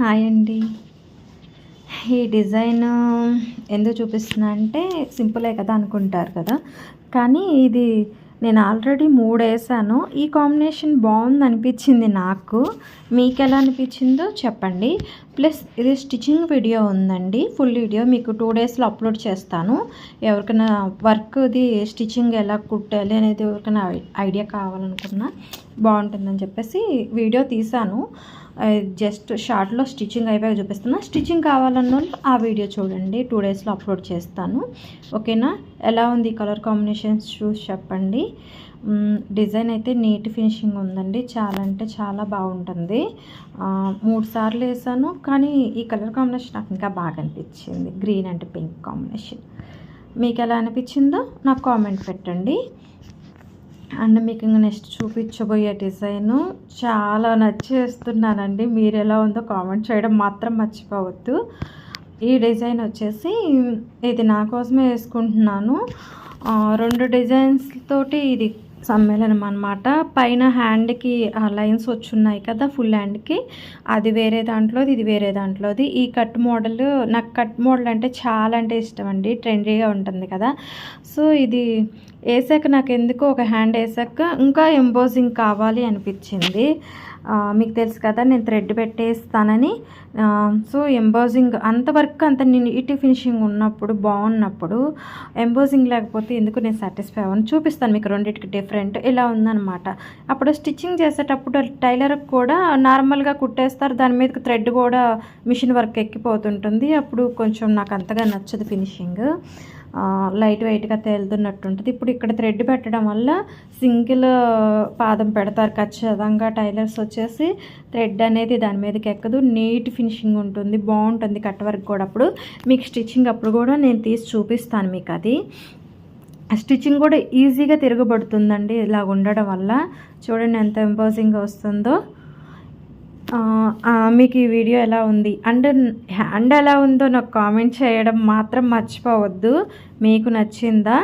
Hi అండి. ఈ design ఎందుకు చూపిస్తున్నా అంటే సింపులే కదా అనుకుంటారు కదా, కానీ ఇది నేను ఆల్రెడీ 3 వేసాను. ఈ కాంబినేషన్ బాగుంది అనిపించింది నాకు. మీకు ఎలా అనిపించిందో చెప్పండి. ప్లస్ ఇది స్టిచ్చింగ్ వీడియో ఉందండి, ఫుల్ వీడియో మీకు 2 డేస్లో అప్లోడ్ చేస్తాను. ఎవరికైనా వర్క్ది స్టిచ్చింగ్ ఎలా కుట్టాలి అనేది ఎవరికైనా ఐడియా కావాలనుకున్నా బాగుంటుందని చెప్పేసి వీడియో తీసాను. జస్ట్ షార్ట్లో స్టిచ్చింగ్ అయిపోయాక చూపిస్తున్నా. స్టిచ్చింగ్ కావాలన్న ఆ వీడియో చూడండి, 2 డేస్లో అప్లోడ్ చేస్తాను. ఓకేనా? ఎలా ఉంది కలర్ కాంబినేషన్స్ చూసి చెప్పండి. డిజైన్ అయితే నీట్ ఫినిషింగ్ ఉందండి, చాలా అంటే చాలా బాగుంటుంది. 3 సార్లు వేసాను, కానీ ఈ కలర్ కాంబినేషన్ నాకు ఇంకా బాగా అనిపించింది. Green and pink combination. మీకు ఎలా అనిపించిందో నాకు కామెంట్ పెట్టండి. అండ్ మీకు ఇంకా నెక్స్ట్ చూపించబోయే డిజైను చాలా నచ్చేస్తున్నానండి. మీరు ఎలా ఉందో కామెంట్ చేయడం మాత్రం మర్చిపోవద్దు. ఈ డిజైన్ వచ్చేసి ఇది నా కోసమే వేసుకుంటున్నాను. 2 డిజైన్స్ తోటి ఇది సమ్మేళనం అనమాట. పైన హ్యాండ్కి లైన్స్ వచ్చున్నాయి కదా, ఫుల్ హ్యాండ్కి, అది వేరే దాంట్లోది, ఇది వేరే దాంట్లోది. ఈ కట్ మోడల్, నాకు కట్ మోడల్ అంటే చాలా అంటే ఇష్టం అండి, ట్రెండీగా ఉంటుంది కదా. సో ఇది వేసాక నాకు ఎందుకో ఒక హ్యాండ్ వేసాక ఇంకా ఎంబోజింగ్ కావాలి అనిపించింది. మీకు తెలుసు కదా నేను థ్రెడ్ పెట్టేస్తానని. సో ఎంబోజింగ్ అంతవరకు అంత నీట్ ఫినిషింగ్ ఉన్నప్పుడు, బాగున్నప్పుడు ఎంబోజింగ్ లేకపోతే ఎందుకు నేను సాటిస్ఫై అవ్వను. చూపిస్తాను మీకు రెండింటికి డిఫరెంట్ ఇలా ఉందన్నమాట. అప్పుడు స్టిచ్చింగ్ చేసేటప్పుడు టైలర్కి కూడా నార్మల్గా కుట్టేస్తారు, దాని మీదకి థ్రెడ్ కూడా మిషన్ వర్క్ ఎక్కిపోతుంటుంది. అప్పుడు కొంచెం నాకు అంతగా నచ్చదు ఫినిషింగ్, లైట్ వెయిట్గా తేలుతున్నట్టు ఉంటుంది. ఇప్పుడు ఇక్కడ థ్రెడ్ పెట్టడం వల్ల సింగిల్ పాదం పెడతారు ఖచ్చితంగా టైలర్స్ వచ్చేసి. థ్రెడ్ అనేది దాని మీదకి ఎక్కదు, నీట్ ఫినిషింగ్ ఉంటుంది, బాగుంటుంది కట్ వర్క్ కూడా. అప్పుడు మీకు స్టిచ్చింగ్ అప్పుడు కూడా నేను తీసి చూపిస్తాను మీకు. అది స్టిచ్చింగ్ కూడా ఈజీగా తిరగబడుతుందండి ఇలా ఉండడం వల్ల. చూడండి ఎంత ఎంపోజింగ్గా వస్తుందో. మీకు ఈ వీడియో ఎలా ఉంది అండ్ హ్యాండ్ ఎలా ఉందో నాకు కామెంట్ చేయడం మాత్రం మర్చిపోవద్దు. మీకు నచ్చిందా?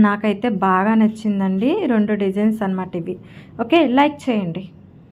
నాకైతే బాగా నచ్చిందండి. 2 డిజైన్స్ అన్నమాట ఇవి. ఓకే, లైక్ చేయండి.